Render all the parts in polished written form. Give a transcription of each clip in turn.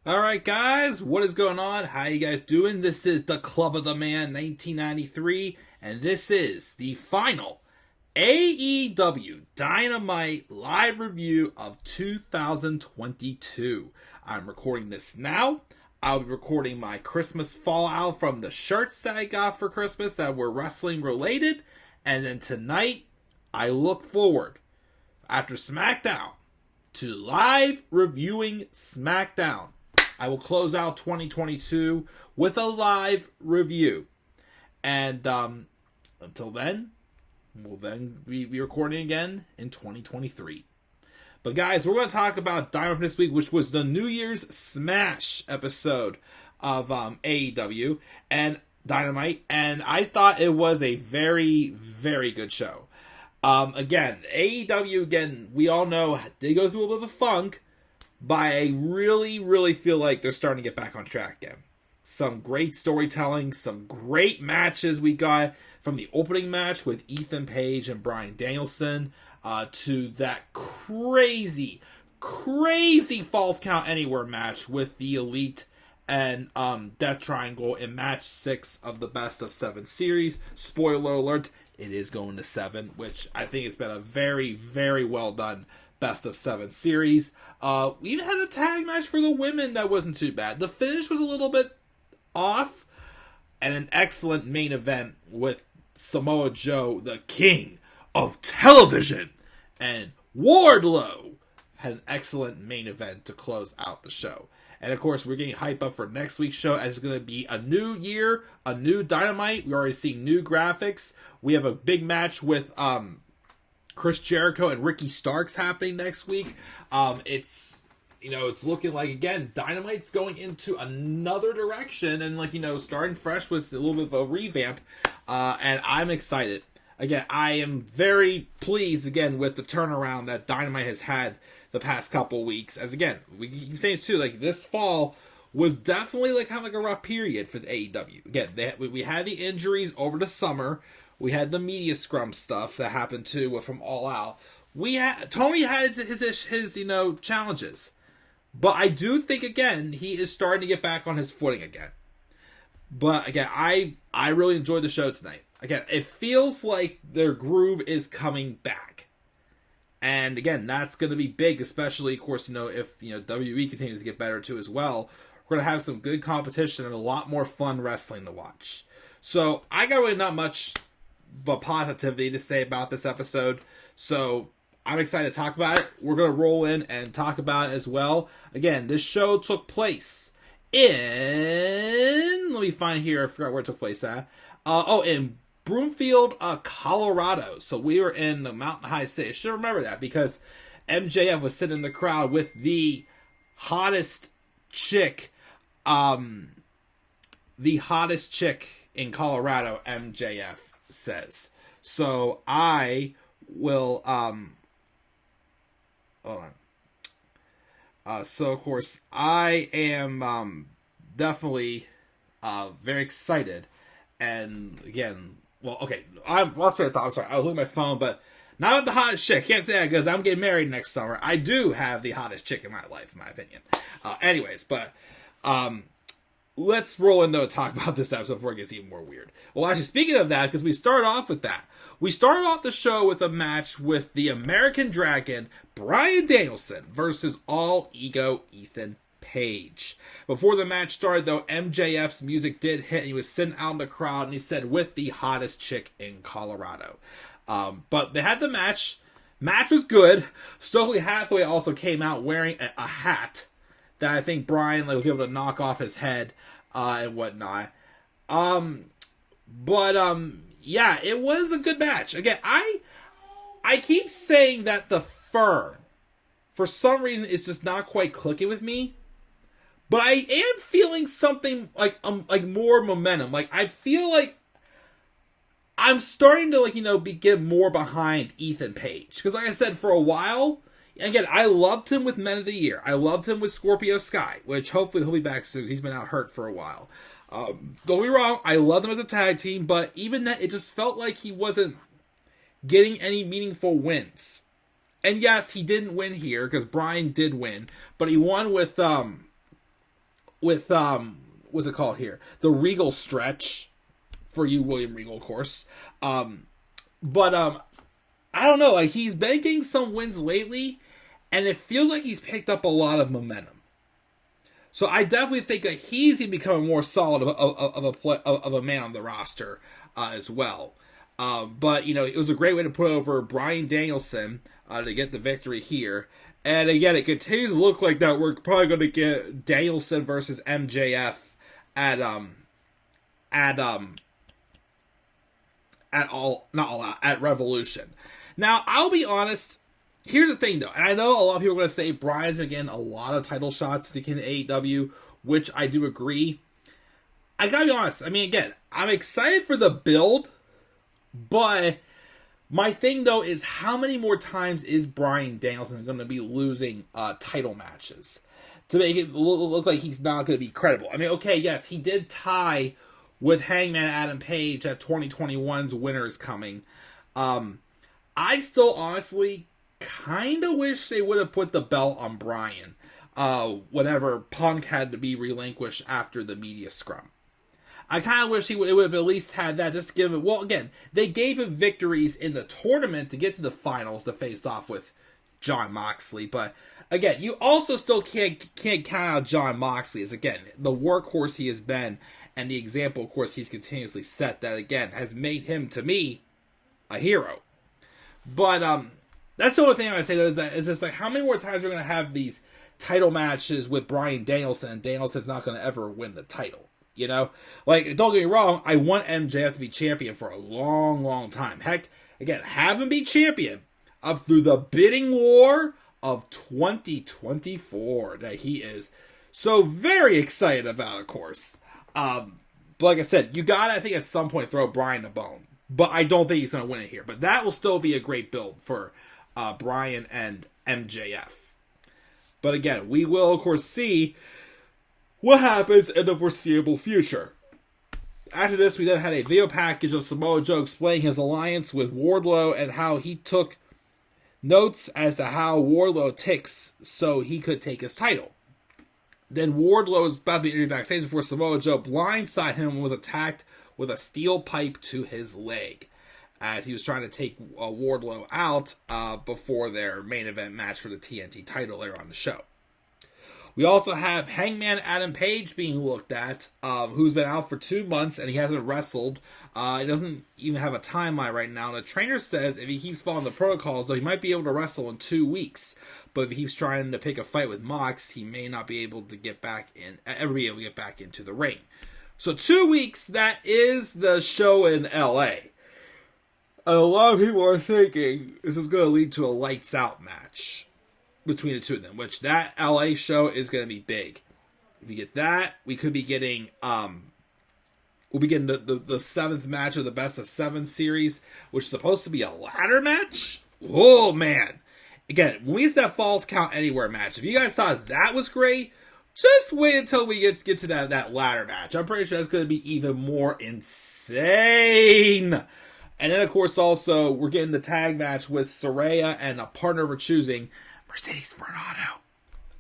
Alright guys, what is going on? How you guys doing? This is the Club of the Man 1993, and this is the final AEW Dynamite live review of 2022. I'm recording this now. I'll be recording my Christmas fallout from the shirts that I got for Christmas that were wrestling related, and then tonight I look forward, after SmackDown, to live reviewing SmackDown. I will close out 2022 with a live review. And until then, we'll then be recording again in 2023. But guys, we're going to talk about Dynamite this week, which was the New Year's Smash episode of AEW and Dynamite. And I thought it was a very, very good show. Again, AEW, we all know, they go through a bit of a funk. But I really, really feel like they're starting to get back on track again. Some great storytelling, some great matches we got, from the opening match with Ethan Page and Bryan Danielson to that crazy Falls Count Anywhere match with the Elite and Death Triangle in match 6 of the Best of 7 series. Spoiler alert, it is going to 7, which I think has been a very, very well done Best of 7 series. We even had a tag match for the women that wasn't too bad. The finish was a little bit off, and an excellent main event with Samoa Joe, the king of television, and Wardlow had an excellent main event to close out the show. And of course, we're getting hype up for next week's show, as it's going to be a new year, a new Dynamite. We're already seeing new graphics. We have a big match with Chris Jericho and Ricky Starks happening next week. It's looking like, again, Dynamite's going into another direction, and starting fresh with a little bit of a revamp. And I'm excited. Again, I am very pleased again with the turnaround that Dynamite has had the past couple weeks. As again, we keep saying this too, this fall was definitely kind of a rough period for the AEW. Again, we had the injuries over the summer. We had the media scrum stuff that happened too from All Out. Tony had his challenges, but I do think again he is starting to get back on his footing again. But again, I really enjoyed the show tonight. Again, it feels like their groove is coming back, and again, that's going to be big, especially of course if WWE continues to get better too as well. We're going to have some good competition and a lot more fun wrestling to watch. So I got really not much but positivity to say about this episode, so I'm excited to talk about it. We're going to roll in and talk about it as well. Again, this show took place in, let me find here, I forgot where it took place at. In Broomfield, Colorado. So we were in the Mountain High City. I should remember that because MJF was sitting in the crowd with the hottest chick, in Colorado, MJF says. So I will hold on. So of course I am definitely very excited. And again, well, okay, I lost my thought. I'm sorry, I was looking at my phone, but not with the hottest chick. Can't say that because I'm getting married next summer. I do have the hottest chick in my life, in my opinion. Anyways, but let's roll into and talk about this episode before it gets even more weird. Well, actually, speaking of that, because we started off with that. We started off the show with a match with the American Dragon, Bryan Danielson, versus All Ego Ethan Page. Before the match started, though, MJF's music did hit, and he was sitting out in the crowd, and he said, with the hottest chick in Colorado. But they had the match. Match was good. Stokely Hathaway also came out wearing a hat that I think Bryan was able to knock off his head and whatnot. Yeah, it was a good match. Again, I keep saying that the fur, for some reason, is just not quite clicking with me. But I am feeling something like more momentum. I feel like I'm starting to get more behind Ethan Page, because like I said, for a while. Again, I loved him with Men of the Year. I loved him with Scorpio Sky, which hopefully he'll be back soon. He's been out hurt for a while. Don't be wrong, I love them as a tag team, but even that, it just felt like he wasn't getting any meaningful wins. And yes, he didn't win here, because Bryan did win, but he won with what's it called here? The Regal stretch for you, William Regal, of course. But I don't know. Like, he's been getting some wins lately, and it feels like he's picked up a lot of momentum. So I definitely think that he's becoming more solid of a man on the roster as well. But, it was a great way to put over Bryan Danielson to get the victory here. And again, it continues to look like that we're probably going to get Danielson versus MJF at Revolution. Now, I'll be honest. Here's the thing, though, and I know a lot of people are going to say Bryan's been getting a lot of title shots to get in AEW, which I do agree. I gotta be honest. I mean, again, I'm excited for the build, but my thing, though, is how many more times is Bryan Danielson going to be losing title matches to make it look like he's not going to be credible? I mean, okay, yes, he did tie with Hangman Adam Page at 2021's Winter is Coming. I still honestly kind of wish they would have put the belt on Bryan whenever Punk had to be relinquished after the media scrum. I kind of wish it would have at least had that, just to give it. Well, again, they gave him victories in the tournament to get to the finals to face off with Jon Moxley. But again, you also still can't count out Jon Moxley as, again, the workhorse he has been, and the example, of course, he's continuously set that, again, has made him, to me, a hero. But that's the only thing I say, though, is just like, how many more times are we going to have these title matches with Bryan Danielson, and Danielson's not going to ever win the title? Like, don't get me wrong, I want MJF to be champion for a long, long time. Heck, again, have him be champion up through the bidding war of 2024 that he is so very excited about, of course. But like I said, you gotta, I think, at some point throw Bryan a bone. But I don't think he's gonna win it here. But that will still be a great build for Bryan and MJF. But again, we will, of course, see what happens in the foreseeable future. After this, we then had a video package of Samoa Joe explaining his alliance with Wardlow and how he took notes as to how Wardlow ticks so he could take his title. Then Wardlow was about to be interviewed backstage before Samoa Joe blindsided him and was attacked with a steel pipe to his leg as he was trying to take Wardlow out before their main event match for the TNT title later on the show. We also have Hangman Adam Page being looked at, who's been out for 2 months and he hasn't wrestled. He doesn't even have a timeline right now. And the trainer says if he keeps following the protocols, though, he might be able to wrestle in 2 weeks. But if he keeps trying to pick a fight with Mox, he may not be able to get back into the ring. So 2 weeks, that is the show in LA. And a lot of people are thinking this is going to lead to a lights out match between the two of them, which that LA show is going to be big. If we get that, we could be getting we'll be getting the seventh match of the best of 7 series, which is supposed to be a ladder match. Oh man. Again, when we get that Falls Count Anywhere match, if you guys thought that was great, just wait until we get to that ladder match. I'm pretty sure that's going to be even more insane. And then, of course, also, we're getting the tag match with Saraya and a partner of her choosing, Mercedes Varnado.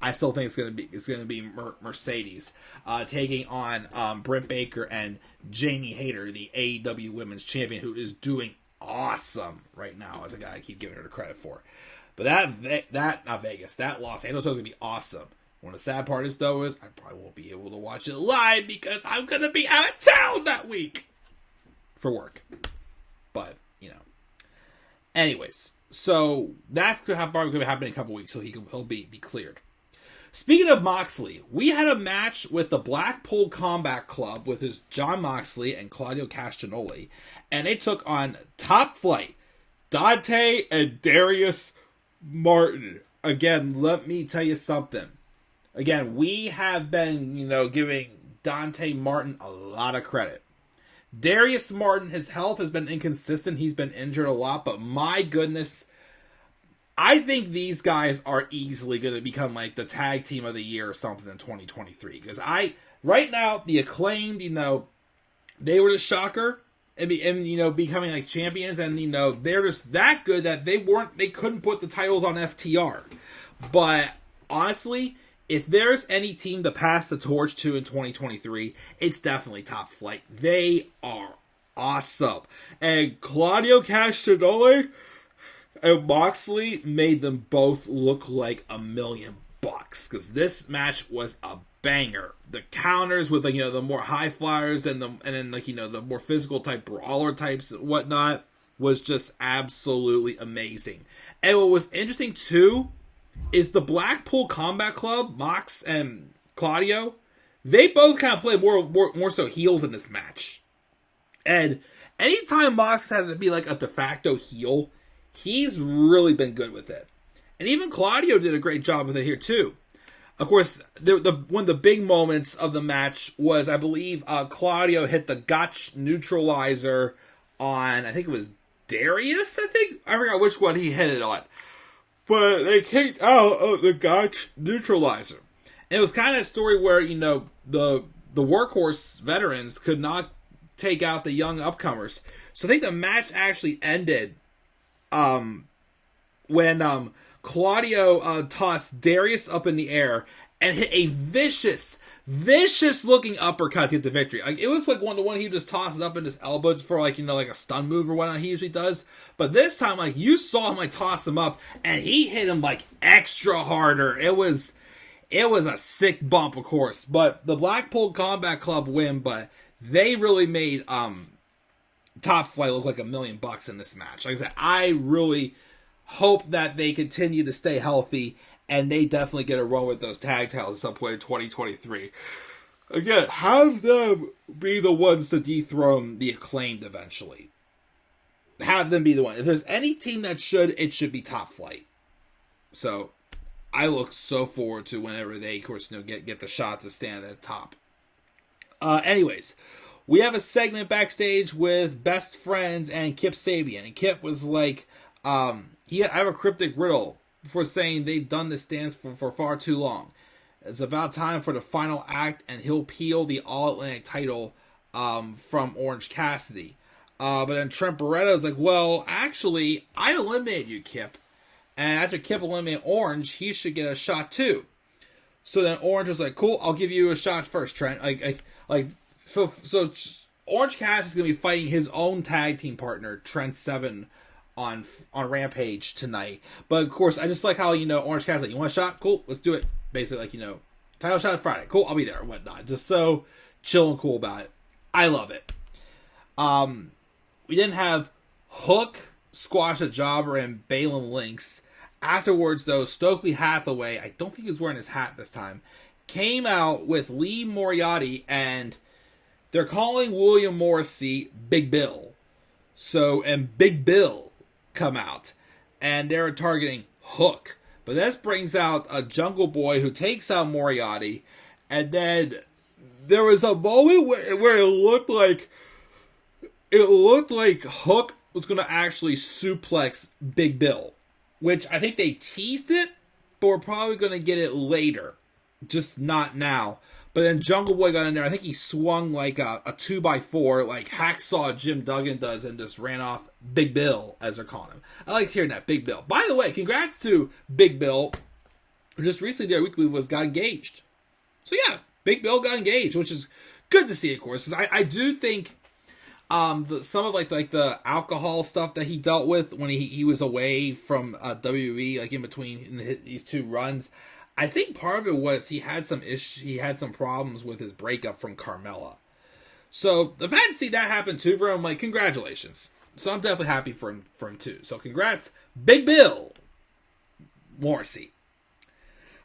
I still think it's going to be Mercedes taking on Britt Baker and Jamie Hayter, the AEW Women's Champion, who is doing awesome right now as a guy I keep giving her the credit for. But that Los Angeles show is going to be awesome. One of the sad part is, though, is I probably won't be able to watch it live because I'm going to be out of town that week for work. But, Anyways, so that's probably going to happen in a couple weeks, so he'll be cleared. Speaking of Moxley, we had a match with the Blackpool Combat Club with Jon Moxley and Claudio Castagnoli, and they took on Top Flight, Dante and Darius Martin. Again, let me tell you something. Again, we have been, giving Dante Martin a lot of credit. Darius Martin, his health has been inconsistent. He's been injured a lot, but my goodness, I think these guys are easily going to become like the tag team of the year or something in 2023. Because right now, the Acclaimed, they were the shocker and becoming like champions, and they're just that good that they couldn't put the titles on FTR. But honestly, if there's any team to pass the torch to in 2023, it's definitely Top Flight. They are awesome. And Claudio Castagnoli and Moxley made them both look like $1,000,000 because this match was a banger. The counters with, like, you know, the more high flyers and then, like, you know, the more physical type brawler types and whatnot was just absolutely amazing. And what was interesting too is the Blackpool Combat Club, Mox and Claudio, they both kind of play more so heels in this match. And anytime Mox has had to be like a de facto heel, he's really been good with it. And even Claudio did a great job with it here too. Of course, one of the big moments of the match was, I believe, Claudio hit the Gotch neutralizer on, I think it was Darius, I forgot which one he hit it on. But they kicked out of the Gotch neutralizer. And it was kind of a story where, you know, the workhorse veterans could not take out the young upcomers. So I think the match actually ended when Claudio tossed Darius up in the air and hit a vicious looking uppercut to get the victory. Like, it was like one he just tosses up in his elbows for, like, you know, like a stun move or whatnot he usually does. But this time, like, you saw him like toss him up and he hit him like extra harder. It was a sick bump, of course. But the Blackpool Combat Club win, but they really made Top Flight look like $1,000,000 in this match. Like I said, I really hope that they continue to stay healthy, and they definitely get a run with those tag titles at some point in 2023. Again, have them be the ones to dethrone the Acclaimed eventually. Have them be the one. If there's any team that should, it should be Top Flight. So, I look so forward to whenever they, of course, you know, get the shot to stand at the top. Anyways, we have a segment backstage with Best Friends and Kip Sabian. And Kip was like, I have a cryptic riddle for saying they've done this dance for far too long. It's about time for the final act, and he'll peel the All-Atlantic title from Orange Cassidy. But then Trent Barretta's like, well, actually, I eliminated you, Kip. And after Kip eliminated Orange, he should get a shot too. So then Orange was like, cool, I'll give you a shot first, Trent. So Orange Cassidy's going to be fighting his own tag team partner, Trent Seven, on Rampage tonight. But of course, I just like how, you know, Orange Cassidy's like, you want a shot? Cool, let's do it. Basically, like, you know, title shot Friday. Cool, I'll be there, or whatnot. Just so chill and cool about it. I love it. We didn't have Hook squash a jobber and Balaam Lynx. Afterwards, though, Stokely Hathaway, I don't think he was wearing his hat this time, came out with Lee Moriarty, and they're calling William Morrissey Big Bill. So, and Big Bill come out, and they're targeting Hook. But this brings out a Jungle Boy who takes out Moriarty, and then there was a moment where it looked like Hook was going to actually suplex Big Bill, which I think they teased it, but we're probably going to get it later, just not now. But then Jungle Boy got in there. I think he swung like a 2x4, like Hacksaw Jim Duggan does, and just ran off Big Bill, as they're calling him. I like hearing that, Big Bill. By the way, congrats to Big Bill, who just recently their weekly got engaged. So yeah, Big Bill got engaged, which is good to see, of course. I do think some of like the alcohol stuff that he dealt with when he was away from WWE, like in between these two runs, I think part of it was he had some problems with his breakup from Carmella. So the fact to see that happen too for him, like, congratulations. So I'm definitely happy for him too. So congrats, Big Bill Morrissey.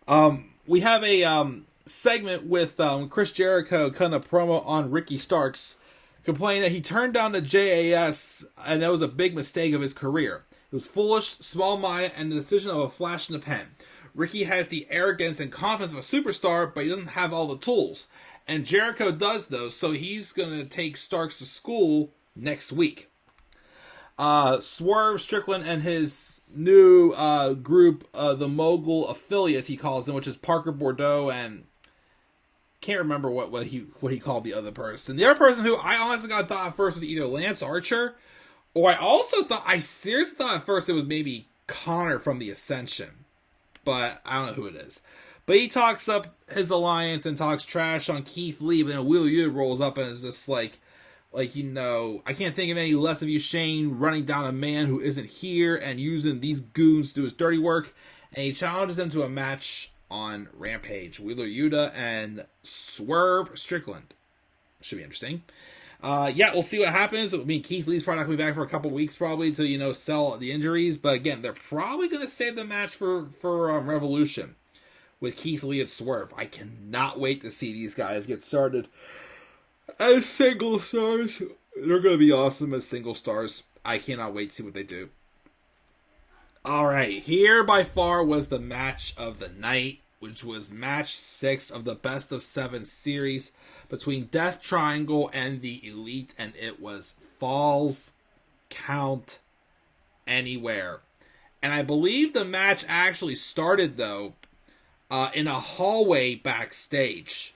We have a segment with Chris Jericho cutting a promo on Ricky Starks, complaining that he turned down the JAS and that was a big mistake of his career. It was foolish, small-minded, and the decision of a flash in the pan. Ricky has the arrogance and confidence of a superstar, but he doesn't have all the tools. And Jericho does, though, so he's going to take Starks to school next week. Swerve Strickland and his new group, the Mogul Affiliates, he calls them, which is Parker Bordeaux and can't remember what he called the other person. The other person who I honestly thought at first was either Lance Archer, or I seriously thought at first it was maybe Connor from the Ascension. But I don't know who it is. But he talks up his alliance and talks trash on Keith Lee, but then Wheeler Yuta rolls up and is just like, I can't think of any less of you, Shane, running down a man who isn't here and using these goons to do his dirty work. And he challenges them to a match on Rampage. Wheeler Yuta and Swerve Strickland. Should be interesting. We'll see what happens. I mean, Keith Lee's probably not going to be back for a couple weeks, probably, to, sell the injuries. But again, they're probably going to save the match for Revolution with Keith Lee and Swerve. I cannot wait to see these guys get started as single stars. They're going to be awesome as single stars. I cannot wait to see what they do. Alright, here by far was the match of the night, which was match 6 of the best of 7 series between Death Triangle and the Elite, and it was Falls Count Anywhere. And I believe the match actually started, though, in a hallway backstage.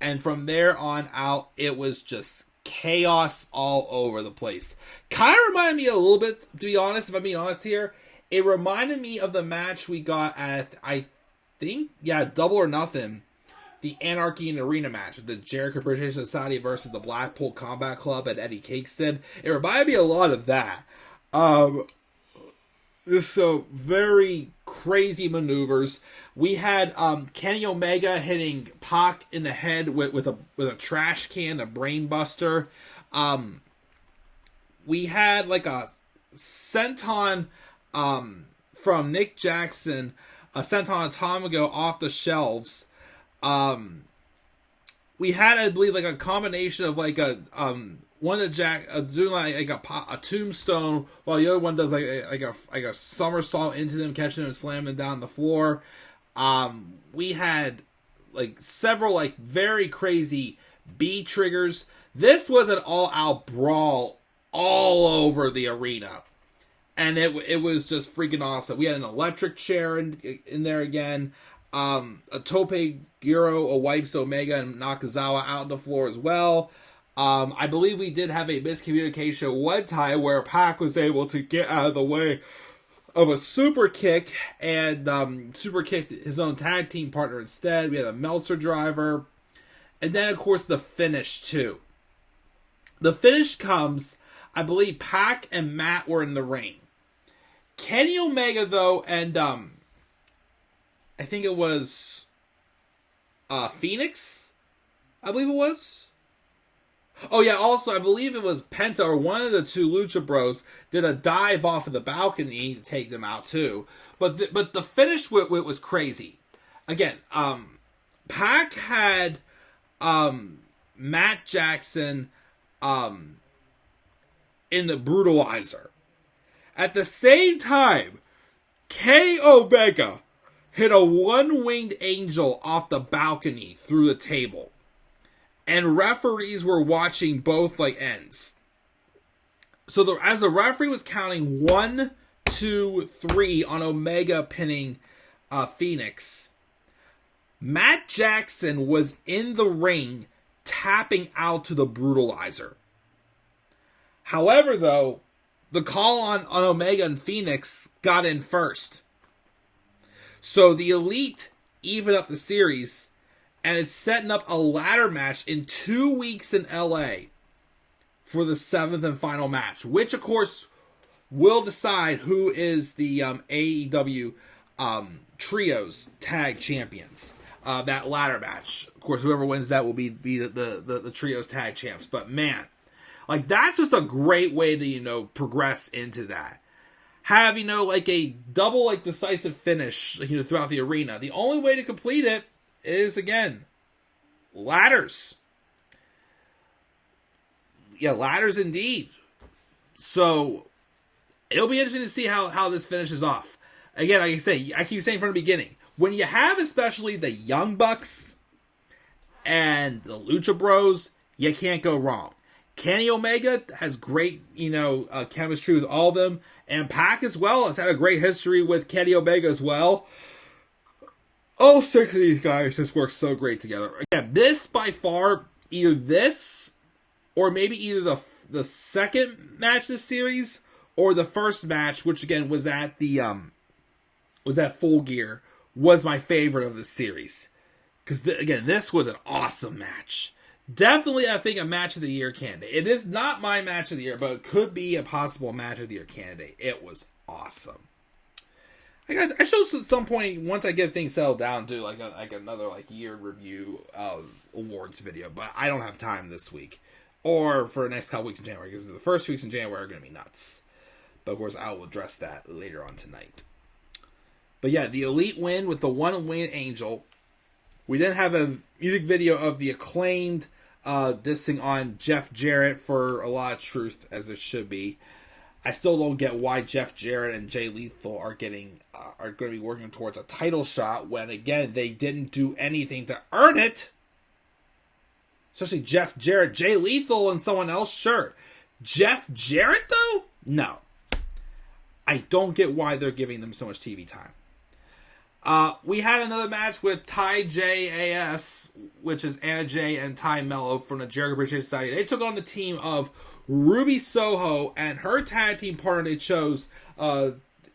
And from there on out, it was just chaos all over the place. Kind of reminded me a little bit, to be honest, if I'm being honest here. It reminded me of the match we got at, I think, Double or Nothing. The Anarchy in the Arena match. The Jericho Appreciation Society versus the Blackpool Combat Club at Eddie Kingston. It reminded me a lot of that. Just so very crazy maneuvers. We had Kenny Omega hitting Pac in the head with a trash can, a brain buster. We had like a senton from Nick Jackson, a senton Atomigo off the shelves. We had, I believe, like a combination of like a one of the doing like a tombstone, while the other one does like a somersault into them, catching them and slamming them down on the floor. We had like several like very crazy B triggers. This was an all-out brawl all over the arena, and it was just freaking awesome. We had an electric chair in there again. A Tope Giro, a wipes Omega and Nakazawa out on the floor as well. I believe we did have a miscommunication one time where Pac was able to get out of the way of a super kick and super kicked his own tag team partner instead. We had a Meltzer driver. And then, of course, the finish, too. The finish comes, I believe Pac and Matt were in the ring. Kenny Omega, though, and I think it was Phoenix, I believe it was. Oh yeah, also I believe it was Penta or one of the two Lucha Bros did a dive off of the balcony to take them out too. But the finish was crazy. Again, Pac had Matt Jackson in the Brutalizer. At the same time, Kenny Omega hit a one-winged angel off the balcony through the table. And referees were watching both like ends. So as the referee was counting 1, 2, 3 on Omega pinning Phoenix, Matt Jackson was in the ring tapping out to the Brutalizer. However, though, the call on Omega and Phoenix got in first. So the Elite even up the series, and it's setting up a ladder match in 2 weeks in LA for the 7th and final match, which of course will decide who is the AEW Trios Tag Champions. That ladder match, of course, whoever wins that will be the Trios Tag Champs. But man, like that's just a great way to progress into that. Have like a double like decisive finish throughout the arena. The only way to complete it is again ladders. Yeah, ladders indeed. So it'll be interesting to see how this finishes off. Again, like I say, I keep saying from the beginning, when you have especially the Young Bucks and the Lucha Bros, you can't go wrong. Kenny Omega has great, chemistry with all of them. And Pac as well has had a great history with Kenny Omega as well. All 6 of these guys just work so great together. Again, this by far, either this or maybe either the second match of the series or the first match, which again was at the was at Full Gear was my favorite of the series. Because, again, this was an awesome match. Definitely, I think, a match of the year candidate. It is not my match of the year, but it could be a possible match of the year candidate. It was awesome. I should at some point, once I get things settled down, do another year review of awards video, but I don't have time this week or for the next couple weeks in January, because the first weeks in January are going to be nuts. But of course, I will address that later on tonight. But yeah, the Elite win with the one winged angel. We then have a music video of the Acclaimed dissing on Jeff Jarrett for a lot of truth, as it should be. I still don't get why Jeff Jarrett and Jay Lethal are going to be working towards a title shot when, again, they didn't do anything to earn it. Especially Jeff Jarrett. Jay Lethal and someone else, sure. Jeff Jarrett, though? No. I don't get why they're giving them so much TV time. We had another match with Ty J.A.S., which is Anna Jay and Ty Mello from the Jericho Appreciation Society. They took on the team of Ruby Soho and her tag team partner.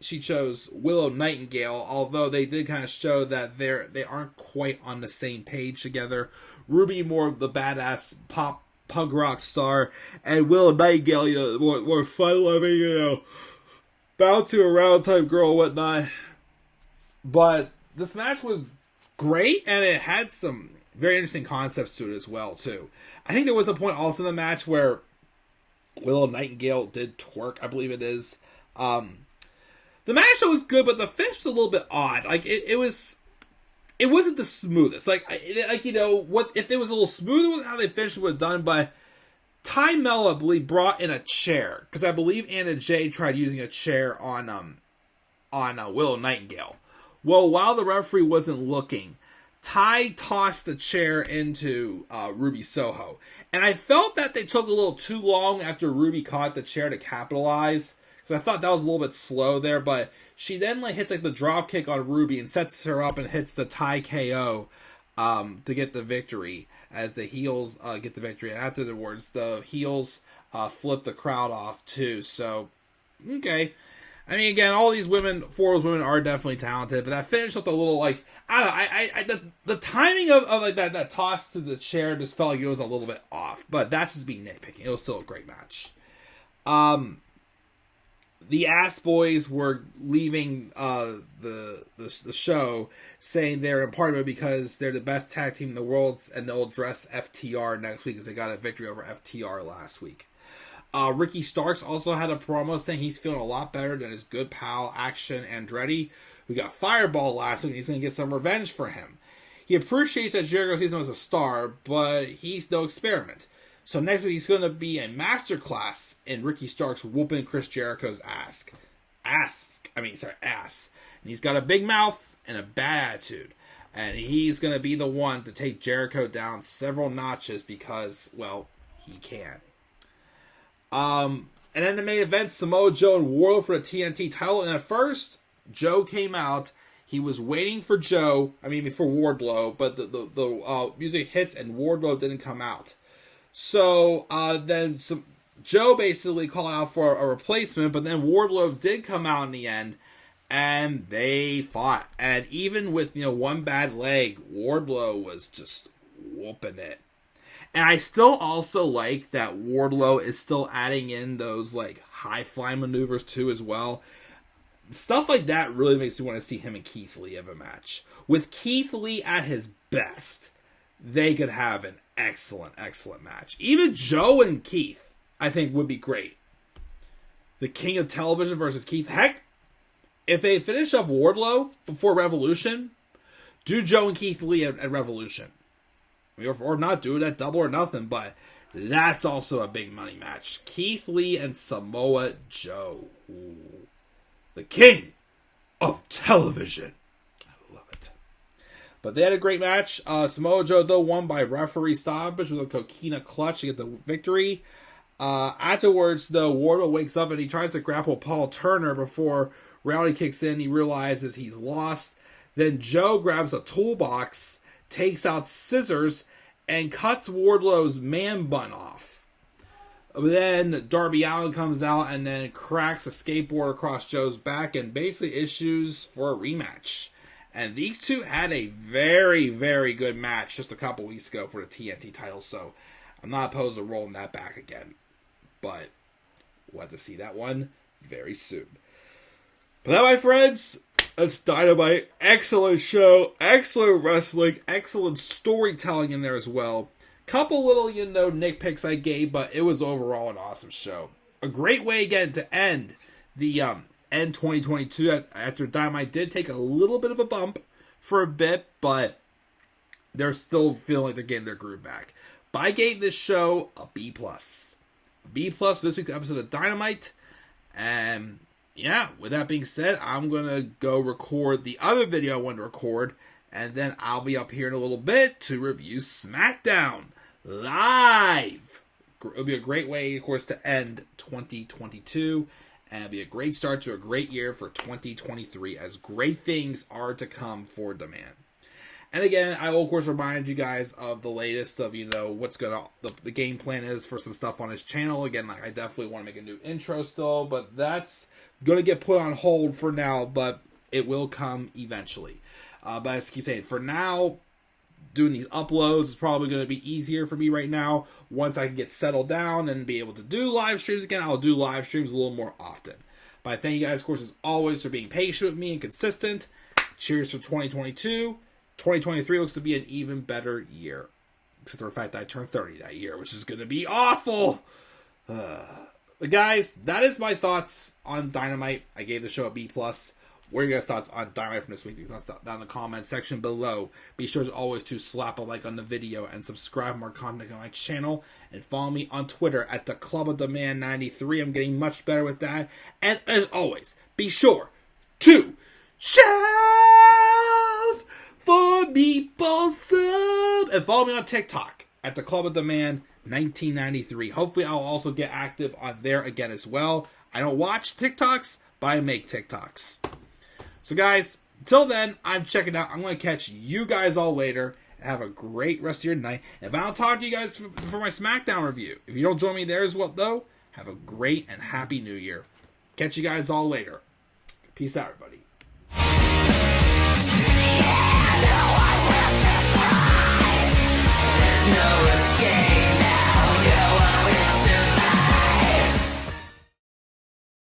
She chose Willow Nightingale, although they did kind of show that they aren't quite on the same page together. Ruby more the badass pop punk rock star, and Willow Nightingale, more fun-loving, bow to a round type girl and whatnot. But this match was great, and it had some very interesting concepts to it as well, too. I think there was a point also in the match where Willow Nightingale did twerk, I believe it is. The match was good, but the finish was a little bit odd. It wasn't the smoothest. What if it was a little smoother with how they finished it would have done, but Ty Mello, I believe, brought in a chair, because I believe Anna Jay tried using a chair on Willow Nightingale. Well, while the referee wasn't looking, Ty tossed the chair into Ruby Soho. And I felt that they took a little too long after Ruby caught the chair to capitalize, because I thought that was a little bit slow there, but she then hits the drop kick on Ruby and sets her up and hits the Ty KO to get the victory, as the heels get the victory. And afterwards, the heels flip the crowd off too. So, okay. I mean, again, all these women, four of those women are definitely talented, but that finish looked a little I don't know, the timing of that toss to the chair just felt like it was a little bit off, but that's just being nitpicking. It was still a great match. The Ass Boys were leaving the show, saying they're in part of it because they're the best tag team in the world, and they'll address FTR next week, as they got a victory over FTR last week. Ricky Starks also had a promo saying he's feeling a lot better than his good pal Action Andretti, who got Fireball last week, and he's going to get some revenge for him. He appreciates that Jericho sees him as a star, but he's no experiment. So next week he's going to be a masterclass in Ricky Starks whooping Chris Jericho's ass. And he's got a big mouth and a bad attitude. And he's going to be the one to take Jericho down several notches because, well, he can. And then the main event, Samoa Joe and Wardlow for the TNT title. And at first, Joe came out. He was waiting for Wardlow, but the music hits and Wardlow didn't come out. So then Joe basically called out for a replacement, but then Wardlow did come out in the end, and they fought. And even with one bad leg, Wardlow was just whooping it. And I still also like that Wardlow is still adding in those high flying maneuvers too as well. Stuff like that really makes me want to see him and Keith Lee have a match. With Keith Lee at his best, they could have an excellent match. Even Joe and Keith, I think, would be great. The King of Television versus Keith. Heck, if they finish up Wardlow before Revolution, do Joe and Keith Lee at Revolution. Or not do it at Double or Nothing, but that's also a big money match. Keith Lee and Samoa Joe. Ooh. The King of Television. I love it. But they had a great match. Samoa Joe, though, won by referee stoppage with a coquina clutch to get the victory. Afterwards, though, Wardlow wakes up and he tries to grapple Paul Turner before Rowdy kicks in. He realizes he's lost. Then Joe grabs a toolbox, takes out scissors, and cuts Wardlow's man bun off. Then Darby Allin comes out and then cracks a skateboard across Joe's back and basically issues for a rematch. And these two had a very, very good match just a couple weeks ago for the TNT title, so I'm not opposed to rolling that back again. But we'll have to see that one very soon. But that, my friends, that's Dynamite. Excellent show, excellent wrestling, excellent storytelling in there as well. Couple little, nitpicks I gave, but it was overall an awesome show. A great way, again, to end the end 2022 after Dynamite did take a little bit of a bump for a bit, but they're still feeling like they're getting their groove back. But I gave this show a B+. A B+ for this week's episode of Dynamite. And yeah, with that being said, I'm going to go record the other video I wanted to record, and then I'll be up here in a little bit to review SmackDown live. It'll be a great way, of course, to end 2022, and it'll be a great start to a great year for 2023, as great things are to come for Demand. And again, I will, of course, remind you guys of the latest of, what's going to, the game plan is for some stuff on his channel. Again, I definitely want to make a new intro still, but that's going to get put on hold for now, but it will come eventually. But as I keep saying, for now, doing these uploads is probably going to be easier for me right now. Once I can get settled down and be able to do live streams again, I'll do live streams a little more often. But I thank you guys, of course, as always, for being patient with me and consistent. Cheers for 2022. 2023 looks to be an even better year. Except for the fact that I turned 30 that year, which is going to be awful. But guys, that is my thoughts on Dynamite. I gave the show a B+. What are your guys' thoughts on Dynamite from this week? Leave thoughts down in the comment section below. Be sure as always to slap a like on the video and subscribe for more content on my channel. And follow me on Twitter at the Club of Demand 93. I'm getting much better with that. And as always, be sure to shout for Meatball Sub. And follow me on TikTok at the Club of Demand 1993. Hopefully I'll also get active on there again as well. I don't watch TikToks, but I make TikToks. So guys, until then, I'm checking out. I'm going to catch you guys all later. And have a great rest of your night. If I don't talk to you guys for my SmackDown review, if you don't join me there as well, though, have a great and happy New Year. Catch you guys all later. Peace out, everybody.